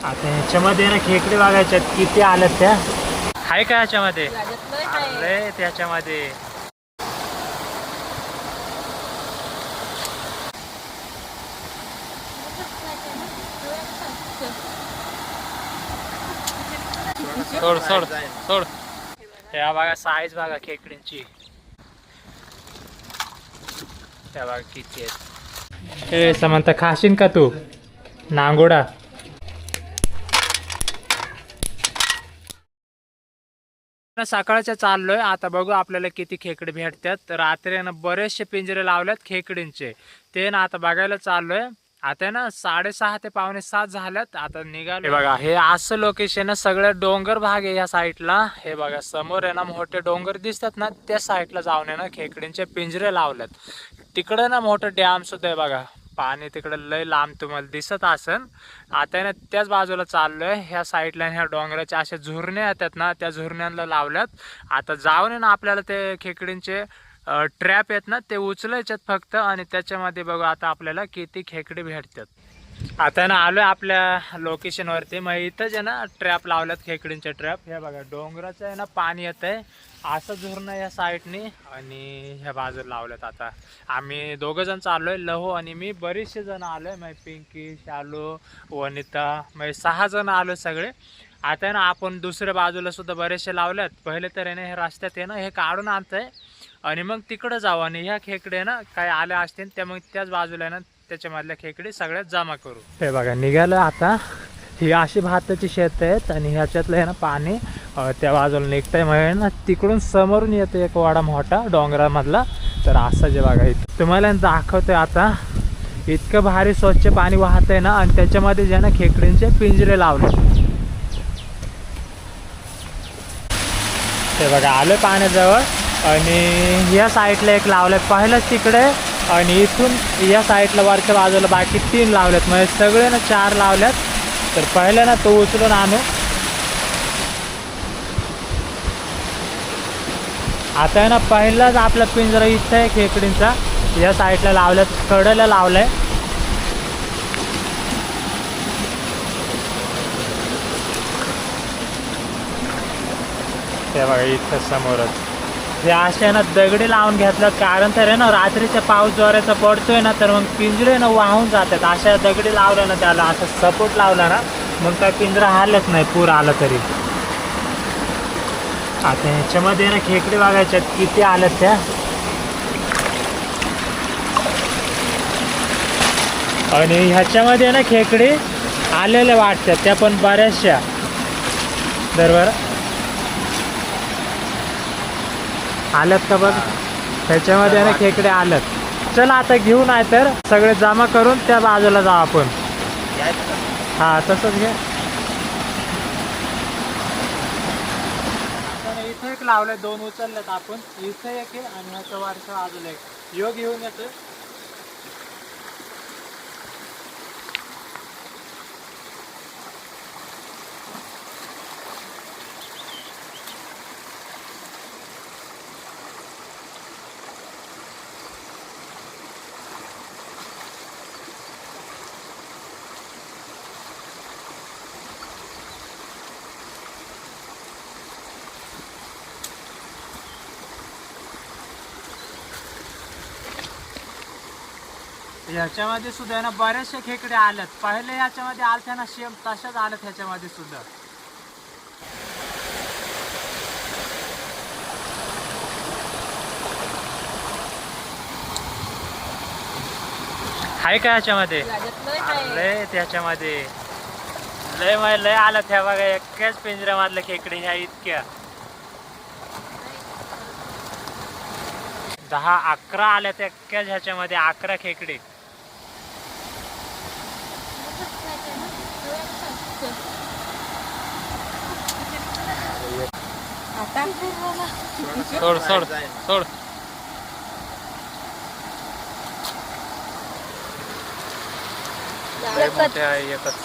आता ह्याच्यामध्ये ना खेकडे बघायच्यात किती आल्यात त्या आहे का ह्याच्यामध्ये? अरे त्याच्यामध्ये सोड सोड सोड. त्या बघा साईज बघा खेकडींची. त्या बघा किती आहेत. हे समंत खाशीन का तू नांगोडा? सकाळच्या चाललोय आता बघू आपल्याला किती खेकडे भेटतात. तर रात्री ना बरेचसे पिंजरे लावल्यात खेकडींचे ते ना आता बघायला चाललोय. आता ना 6:30 ते 6:45 झाल्यात. आता निघालो. हे बघा हे असं लोकेशन सगळं डोंगर भाग आहे या साईडला. हे बघा समोर आहे ना मोठे डोंगर दिसतात ना त्या साईडला जाऊन आहे ना खेकडींचे पिंजरे लावल्यात. तिकडे ना मोठं डॅम सुद्धा आहे बघा. पाणी तिकडे लय लांब तुम्हाला दिसत असन. आता ना त्याच बाजूला चाललोय. ह्या साईडला ह्या डोंगराच्या अशा झुरणे येतात ना त्या झुरण्यांना लावल्यात. आता जाऊन ना आपल्याला ते खेकडींचे ट्रॅप आहेत ना ते उचलायच्यात फक्त. आणि त्याच्यामध्ये बघू आता आपल्याला किती खेकडे भेटतात. आता ना आलोय आपल्या लोकेशन वरती. मग इथंच आहे ना ट्रॅप लावल्यात खेकडींचे ट्रॅप. हे बघा डोंगराचं आहे ना पाणी येत आहे असं झुरणं या साईडनी आणि ह्या बाजूला लावल्यात. आता आम्ही 2 जण चाललोय लहू आणि मी. बरेचसे जण आलोय मग पिंकी शालू वनिता मग 6 जण आलोय सगळे. आता ना आपण दुसऱ्या बाजूला सुद्धा बरेचसे लावल्यात. पहिले तर आहे ना हे रस्त्यात आहे ना हे काढून आणतंय आणि मग तिकडं जाऊ. आणि ह्या खेकडे ना काय आल्या असतील त्या मग त्याच बाजूला आहे ना त्याच्यामधल्या खेकडे सगळ्यात जमा करू. हे बघा निघालं आता. ही अशी भाताची शेत आहेत आणि ह्याच्यातलं आहे ना पाणी त्या बाजूला निघतंय. म्हणजे ना तिकडून समोरून येतं एक वाडा मोठा डोंगरामधला. तर असं जे बघा इथं तुम्हाला दाखवतोय आता. इतकं भारी स्वच्छ पाणी वाहत आहे ना आणि त्याच्यामध्ये जे ना खेकडींचे पिंजरे लावले. ते बघा आलं पाण्याजवळ आणि या साईडला एक लावलंय पहिलंच तिकडे आणि इथून या साईडला वरच्या बाजूला बाकी 3 लावल्यात. म्हणजे सगळे ना 4 लावल्यात. तर पहिलं ना तो उचलून आणू. आता आहे ना पहिलाच आपला पिंजरा इथं आहे खेकडींचा. या साईडला लावल्यात कडेला लावलंय. ते बघा इथं समोरच हे असे ना दगडी लावून घेतल्यात. कारण तर आहे ना रात्रीचा पाऊस जोराचा पडतोय ना तर मग पिंजरे ना वाहून जातात. अशा दगडी लावल्या ना त्याला असं सपोर्ट लावला ना मग काय पिंजरा हालत नाही पूर आला तरी. आता ह्याच्यामध्ये ना खेकडे बघायच्यात किती आल्यात त्या. आणि ह्याच्यामध्ये ना खेकडे आलेले वाटतात त्या पण बऱ्याचशा. बरोबर आल्यात का बघ. ह्याच्यामध्ये ना खेकडे आल्यात. चला आता घेऊन आहे तर सगळे जमा करून त्या बाजूला जाऊ आपण. हा तसंच घे. इथं एक लावलंय 2 उचलल्यात आपण. इथं एक आहे आणि ह्याच्या वरच्या बाजूला एक. योग घेऊन येतोय. ह्याच्यामध्ये सुद्धा ना बरेचसे खेकडे आल्यात. पहिले ह्याच्यामध्ये आलत्या ना सेम तशाच आल्यात ह्याच्यामध्ये सुद्धा. आहे का ह्याच्यामध्ये? अरे त्याच्यामध्ये लय आल्यात. ह्या बघा एकाच पिंजऱ्यामधल्या खेकडे ह्या इतक्या 10-11 आल्यात एकाच ह्याच्यामध्ये. 11 खेकडे. सोड सोड सोड. मोठे आहे एकच.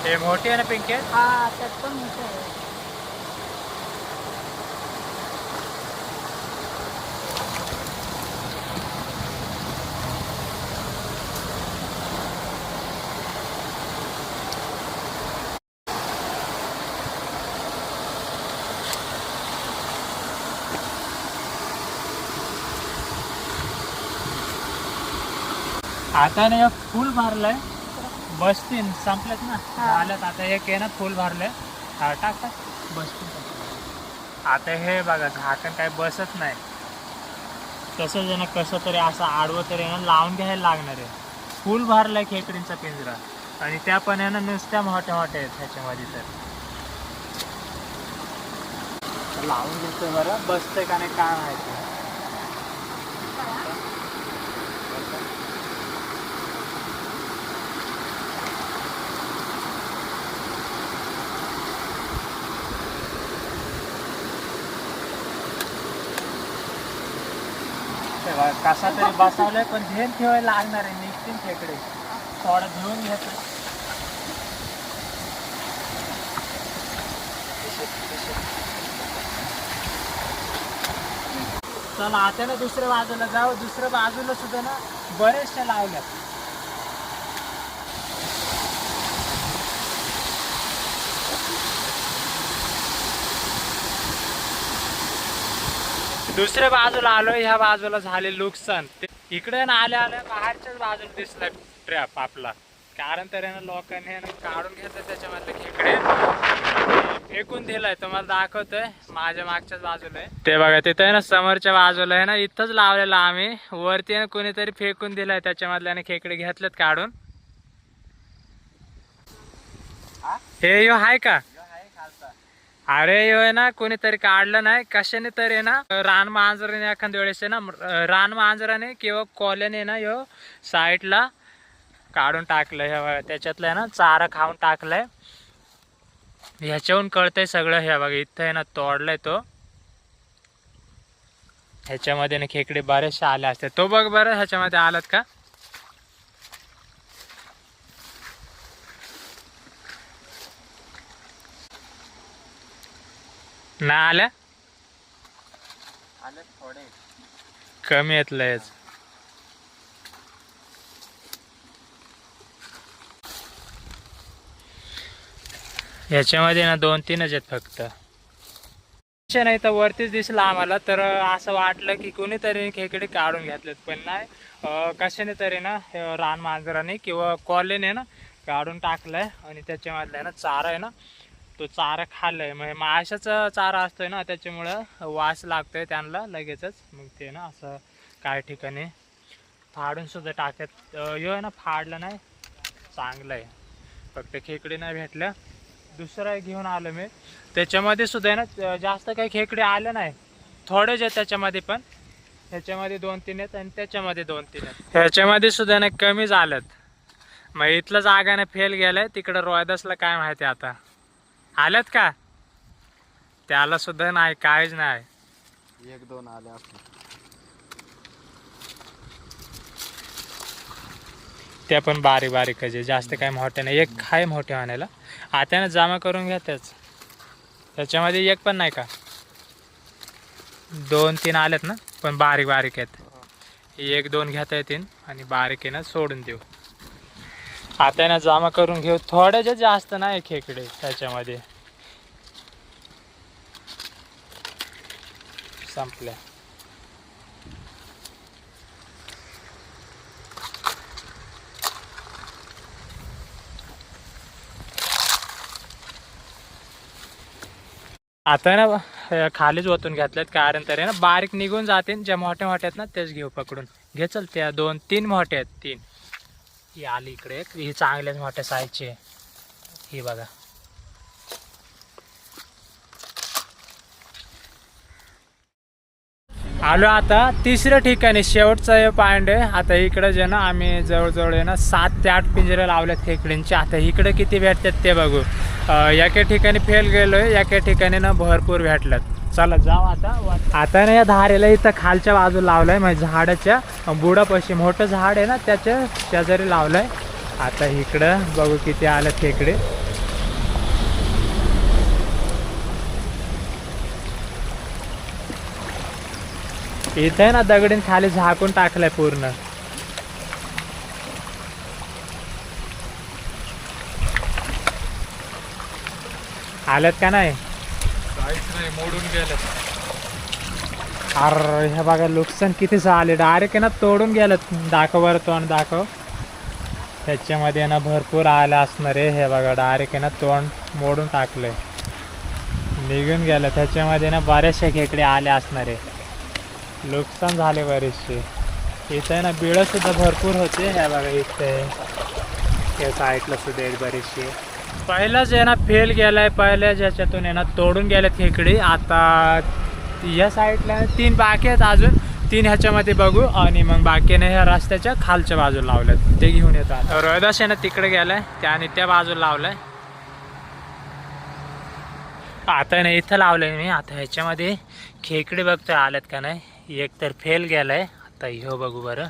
हे मोठी आहे ना पिंके? हा त्यात पण मोठं आहे. आता ना फुल भरलंय, बसतील संपलेत ना, हा. आल्यात आता एक आहे ना फुल भरलंय. हा टाक टाक, बसतील. आता हे बघा झाकण काही बसत नाही, तसंच आहे ना कसं तरी असं आडवं तरी ना लावून घ्यायला लागणार आहे. फुल भरलाय खेकडींचा पिंजरा आणि त्या पण आहे ना नुसत्या मोठ्या मोठ्या आहेत ह्याच्यामध्ये. तर लावून घेतोय बरं, बसतंय का नाही काय माहिती. कसा तरी बसवलंय पण ध्यान ठेवायला लागणार आहे. निघतील खेकडे, थोडं घेऊन घेतो. चला आता ना दुसऱ्या बाजूला जाऊ. दुसऱ्या बाजूला सुद्धा ना बरेचशा लावल्यात. दुसऱ्या बाजूला आलो, ह्या बाजूला झाले नुकसान. इकडे ना आल्या आल्या बाहेरच्याच बाजूला दिसला ट्रॅप आपला. कारण तर आहे ना लोकांनी ना काढून घेतलं त्याच्यामधले खेकडे, फेकून दिलाय. तुम्हाला दाखवतोय माझ्या मागच्याच बाजूला आहे ते बघा. तिथं आहे ना समोरच्या बाजूला आहे ना, इथंच लावलेला आम्ही. वरती ना कोणीतरी फेकून दिलाय, त्याच्यामधल्याने खेकडे घेतलेत काढून. हे यो आहे का? अरे यो आहे ना कोणीतरी काढलं नाही कशाने तरी आहे ना. रान मांजराने एखाद्या वेळेस आहे ना, रान मांजराने किंवा कोल्याने ना यो साईडला काढून टाकलंय. त्याच्यातलं आहे ना चारा खाऊन टाकलंय. ह्याच्याहून कळतंय सगळं. हे बघा इथं आहे ना तोडलाय तो. ह्याच्यामध्ये ना खेकडे बरेचसे आले असते. तो बघ बरं ह्याच्यामध्ये आलात का? ना आल्या, थोडे कमी येतलंयच. ह्याच्यामध्ये ना 2-3च आहेत फक्त. नाही तर वरतीच दिसलं आम्हाला, तर असं वाटलं की कोणीतरी खेकडे काढून घेतलेत. पण नाही, कशाने तरी ना रान मांजराने किंवा कॉलेने ना काढून टाकलंय. आणि त्याच्यामधला ना चारा आहे ना, तो चारा खाल्लाय. म्हणजे माशाचा चारा असतोय ना, त्याच्यामुळं वास लागतोय त्यांना लगेचच. मग ते ना असं काही ठिकाणी फाडून सुद्धा टाकत. यो आहे ना फाडलं नाही, चांगलं आहे. फक्त खेकडे नाही भेटल्या. दुसरा घेऊन आलो मी, त्याच्यामध्ये सुद्धा ना जास्त काही खेकडे आले नाही, थोडेच आहेत त्याच्यामध्ये. पण ह्याच्यामध्ये 2-3 आहेत आणि त्याच्यामध्ये 2-3 आहेत. ह्याच्यामध्ये सुद्धा ना कमी झाल्यात. मग इथलं जागाने फेल गेलाय. तिकडं रोयदासला काय माहिती आता आल्यात का, त्याला सुद्धा नाही, काहीच नाही. 1-2 आले असतील. त्या पण बारीक बारीकच आहे, जास्त काही मोठे नाही. एक आहे मोठे आणायला, आता ना जमा करून घ्या त्याच. त्याच्यामध्ये एक पण नाही का, 2-3 आलेत ना, पण बारीक बारीक आहेत. 1-2 घेता येतील आणि बारीक आहे ना सोडून देऊ. आता ना जमा करून घेऊ. थोड्याचे जास्त नाही खेकडे त्याच्यामध्ये, संपल्या. आता ना खालीच ओतून घेतल्यात. कारण तर आहे ना बारीक निघून जातील. ज्या मोठ्या मोठ्या आहेत ना तेच घेऊ पकडून. घे चल, त्या 2-3 मोठ्या आहेत. 3 ही आली इकडे एक, ही चांगल्याच मोठ्या साईजची आहे. ही बघा, आलो आता तिसऱ्या ठिकाणी, शेवटचं हे पॉइंट आहे. आता इकडं जे ना आम्ही जवळजवळ आहे ना 7 ते 8 पिंजरे लावल्यात खेकडींचे. आता इकडे किती भेटतात ते बघू. एका ठिकाणी फेल गेलोय, एका ठिकाणी ना भरपूर भेटल्यात. चला जाऊ आता ना या धारेला इथं खालच्या बाजूला लावलंय, म्हणजे झाडाच्या बुडापाशी मोठं झाड आहे ना त्याच्या शेजारी लावलंय. आता इकडं बघू किती आलं खेकडे. इथे ना दगडीन खाली झाकून टाकलंय पूर्ण. आल्यात का नाही? काहीच नाही, मोडून गेलं. अरे हे बघा नुकसान किती झाले. डायरेक्ट ना तोडून गेलं. दाखव बरं तोंड दाखव. त्याच्यामध्ये ना भरपूर आलं असणार आहे. हे बघा डायरेक्ट ना तोंड मोडून टाकलंय, निघून गेलं. त्याच्यामध्ये ना बऱ्याचशा खेकडे आले असणार आहे. नुकसान झाले बरेचसे. इथे ना बिळं सुद्धा भरपूर होते. हे बघा इथे या साईडला सुद्धा एक बरेचसे. पहिलाच आहे ना फेल गेलाय. पहिल्याच ह्याच्यातून आहे ना तोडून गेल्यात खेकडे. आता या साईडला 3 बाकी आहेत, अजून 3 ह्याच्यामध्ये बघू. आणि मग बाकीने ह्या रस्त्याच्या खालच्या बाजूला लावल्यात, ते घेऊन येतात. रोहिदास आहे ना तिकडे गेलाय, त्याने त्या बाजूला लावलाय. आता नाही इथं लावलंय मी. आता ह्याच्यामध्ये खेकडे बघतोय आल्यात का नाही. एक तर फेल गेलाय. आता ह्यो बघू बरं.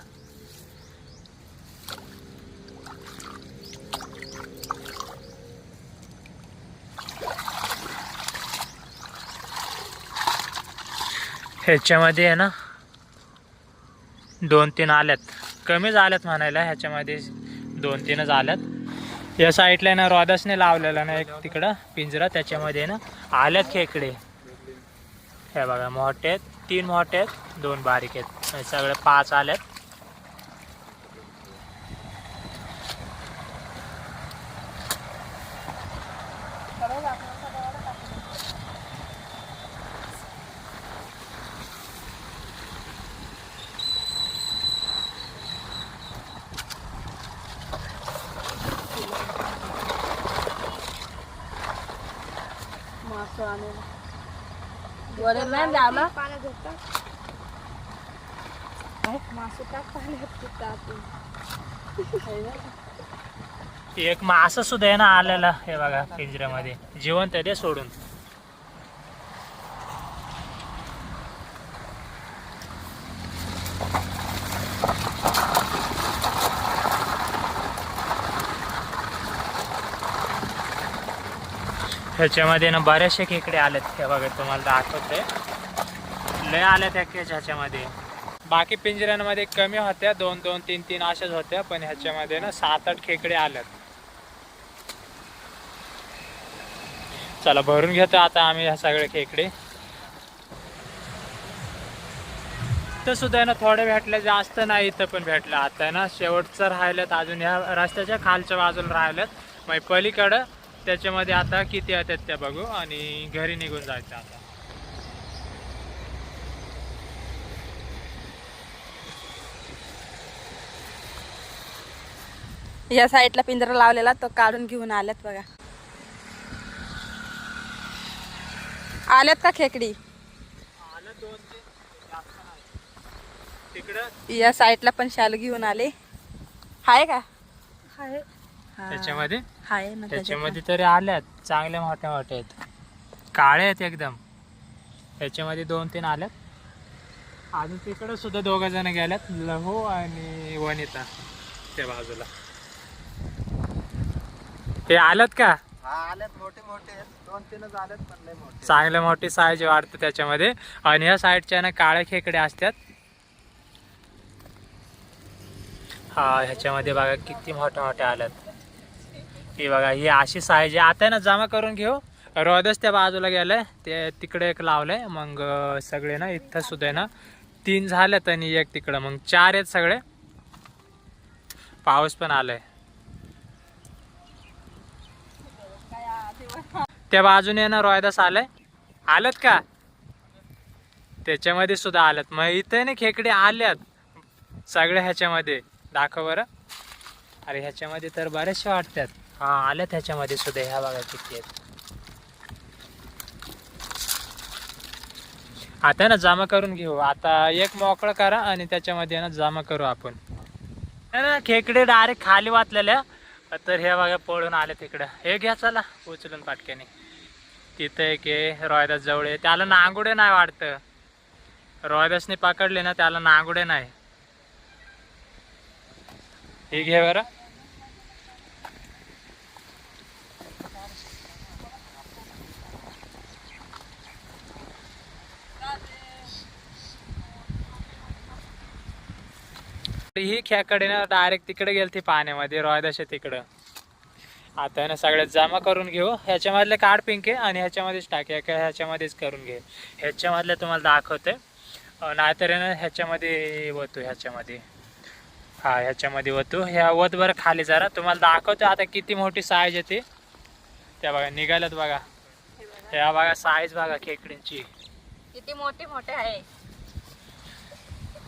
ह्याच्यामध्ये आहे ना 2-3 आल्यात. कमीच आल्यात म्हणायला. ह्याच्यामध्ये 2-3च आल्यात. या साईडला ना रोदासने लावलेला ना एक तिकडं पिंजरा, त्याच्यामध्ये ना आल्यात खेकडे. हे बघा मोठे आहेत, 3 मोठे आहेत, 2 बारीक आहेत. हे सगळे 5 आल्यात. मासं आणायला वडे नाही लावला. मासं टाक पाण्यात. एक मासा सुद्धा आहे ना आलेला. हे बघा पिंजऱ्यामध्ये जिवंत आहे ते सोडून. ह्याच्यामध्ये ना बऱ्याचशा खेकडे आल्यात. हे बघा तुम्हाला दाखवते, लय आल्यात ह्याच्यामध्ये. बाकी पिंजऱ्यांमध्ये कमी होत्या, 2-2, 3-3 अशाच होत्या. पण ह्याच्यामध्ये ना 7-8 खेकडे आल्यात. चला भरून घेतो आता आम्ही ह्या सगळे खेकडे. इथं सुद्धा ना थोडे भेटले, जास्त नाही इथं पण भेटलं. आता ना शेवटचं राहिल्यात अजून, ह्या रस्त्याच्या खालच्या बाजूला राहिल्यात. मग पलीकडं त्याच्यामध्ये आता किती येतात त्या बघू आणि घरी निघून जायचं आता. या साईडला पिंजरा लावलेला तो काढून घेऊन आल्यात बघा. आल्यात का खेकडी? या साईडला पण शालू घेऊन आले. हाय का? हाय. त्याच्यामध्ये हाय ना. त्याच्यामध्ये तरी आल्यात चांगले मोठे मोठे आहेत, काळे आहेत एकदम. त्याच्यामध्ये 2-3 आल्यात. अजून तिकडे सुद्धा 2 जण गेल्यात, लहू आणि वनिता त्या बाजूला. ते आल्यात का? आल्यात, मोठे मोठे आहेत. 2-3च आल्यात, पण लय मोठे. चांगले मोठी साईज वाढते त्याच्यामध्ये. आणि ह्या साईडच्या ना काळे खेकडे असतात. हा ह्याच्यामध्ये बघा किती मोठे मोठे आल्यात. हे बघा ही अशी साईज आहे. आता ना जमा करून घेऊ. रोदच त्या बाजूला गेलंय, ते तिकडे एक लावलंय. मग सगळे ना इथं सुद्धा आहे ना 3 झाल्यात आणि एक तिकडं, मग 4 आहेत सगळे. पाऊस पण आलाय. त्या बाजूने ना रोयदास आलाय. आल्यात का? त्याच्यामध्ये सुद्धा आल्यात. मग इथे ना खेकडे आल्यात सगळे. ह्याच्यामध्ये दाखव बरं. अरे ह्याच्यामध्ये तर बरेचसे वाटतात. हा आल्यात ह्याच्यामध्ये सुद्धा. ह्या बघा किती आहेत. आता ना जमा करून घेऊ. आता एक मोकळं करा आणि त्याच्यामध्ये ना जमा करू आपण. ना खेकडे डायरेक्ट खाली वाचलेल्या. तर हे बघा पळून आले तिकडं. हे घ्या चला उचलून पाटक्याने. तिथं एक रोहिदास जवळ आहे, त्याला नांगुडे नाही वाटतं. रोहिदासने पकडले ना त्याला नांगुडे नाही. हे घे बरं. ही खेकडे ना डायरेक्ट तिकडे गेलती पाण्यामध्ये, रोहिदास तिकडं. आता ना सगळ्यात जमा करून घेऊ. ह्याच्यामधले काढ पिंके आणि ह्याच्यामध्येच टाक. ह्याच्यामध्येच करून घे. ह्याच्यामधले तुम्हाला दाखवते, नाहीतर ना ह्याच्यामध्ये वतू. ह्याच्यामध्ये हा ह्याच्यामध्ये वतू. ह्या वत बरं खाली जरा. तुम्हाला दाखवतो आता किती मोठी साईज येते. त्या बघा निघाल्यात बघा. ह्या बघा साईज बघा खेकडींची किती मोठे मोठे आहे.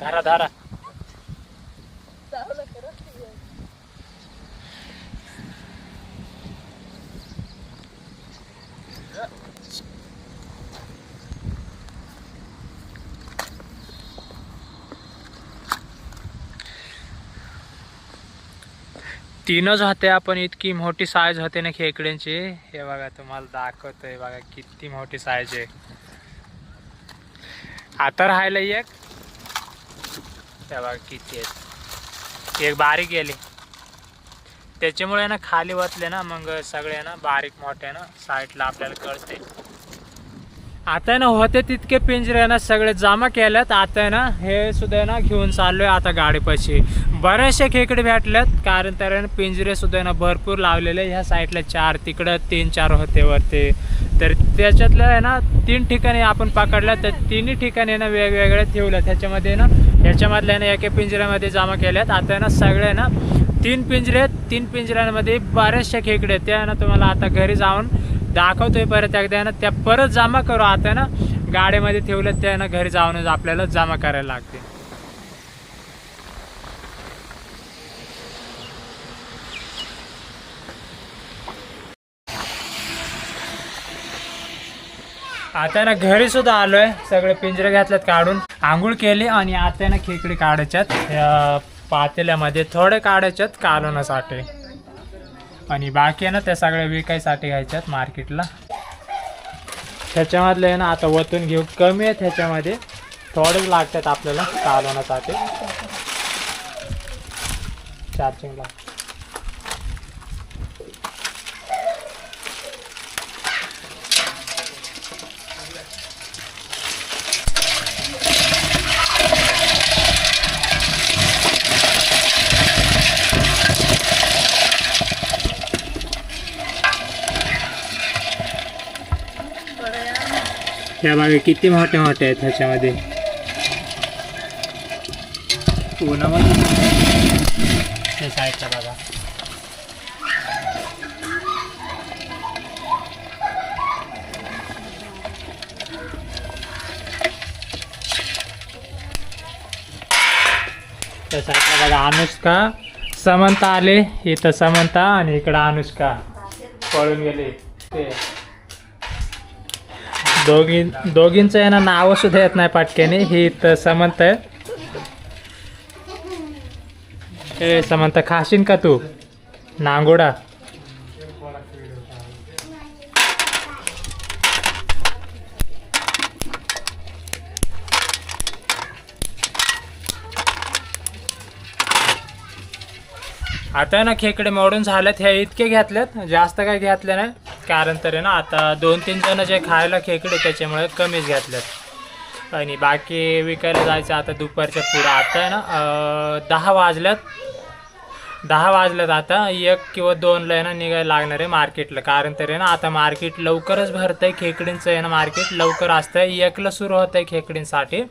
धारा धारा. तीनच होते आपण, इतकी मोठी साईज होते ना खेकड्यांची. हे बघा तुम्हाला दाखवतोय बघा किती मोठी साईज आहे. आता राहिलं एक. हे बघा किती आहेत. एक बारीक गेली, त्याच्यामुळे ना खाली वतले ना मग सगळे ना बारीक मोठे ना साईडला आपल्याला कळते. आता ना होते तितके पिंजरे ना सगळे जमा केल्यात. आता ना हे सुद्धा ना घेऊन चाललोय आता गाडीपाशी. बरेचसे खेकडे भेटल्यात, कारण तर पिंजरे सुद्धा ना भरपूर लावलेले. ह्या साईडला 4, तिकडं 3-4 होते वरती. तर त्याच्यातलं आहे ना 3 ठिकाणी आपण पकडल्या. तर 3ही ठिकाणी ना वेगवेगळे ठेवल्यात. ह्याच्यामध्ये ना ह्याच्यामधल्या ना एका पिंजऱ्यामध्ये जमा केल्यात. आता ना सगळे ना 3 पिंजरे आहेत. 3 पिंजऱ्यांमध्ये बरेचसे खेकडे आहेत. त्या ना तुम्हाला आता घरी जाऊन दाखवतोय परत एकदा ना. त्या परत जमा करू. आता ना गाडीमध्ये ठेवल्यात त्या ना घरी जाऊनच आपल्याला जमा करायला लागते. आता ना घरी सुद्धा आलोय. सगळे पिंजरे घातल्यात काढून, आंघोळ केली आणि आता ना खेकडे काढायच्यात. पातेल्यामध्ये थोडे काढायच्यात कालवण्यासाठी आणि बाकी आहे ना त्या सगळ्या विकायसाठी घ्यायच्यात मार्केटला. ह्याच्यामधले आहे ना आता वतून घेऊ. कमी आहेत ह्याच्यामध्ये, थोडेच लागतात आपल्याला कालवण्यासाठी. चार्जिंग लाग. ह्या बघा किती मोठे मोठे आहेत ह्याच्यामध्ये. उन्हामध्ये ते साईडला बघा. त्या साईडला बघा अनुष्का, समंता आले. इथं समंता आणि इकडं अनुष्का पळून गेले. ते दोघींचं आहे ना नावं सुद्धा येत नाही पाटक्याने. ही तर समंत आहे. हे समंत खाशीन का तू नांगोडा? आता ना खेकडे मोडून झालेत. हे इतके घेतलेत, जास्त काही घेतले नाही. कारण तर आहे ना आता 2-3 जण जे खायला खेकडे त्याच्यामुळे कमीच घेतल्यात. आणि बाकी विकायला जायचं आता दुपारच्या पुढं. आता आहे ना 10 वाजल्यात. आता 1 किंवा 2ला आहे ना निघायला लागणार आहे मार्केटला. कारण तर आहे ना आता मार्केट लवकरच भरतंय. खेकडींचं आहे ना मार्केट लवकर असतंय. 1ला सुरू होत आहे खेकडींसाठी.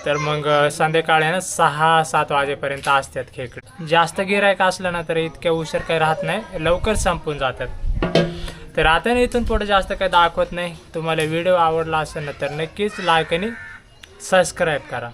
तर मग संध्याकाळी ना 6-7 वाजेपर्यंत असतात खेकडे. जास्त गिरायक असलं ना तर इतक्या उशीर काही राहत नाही, लवकर संपून जातात. तर आता इथून पुढे जास्त काही दाखवत नाही. तुम्हाला व्हिडिओ आवडला असेल ना तर नक्कीच लाईक आणि सबस्क्राईब करा.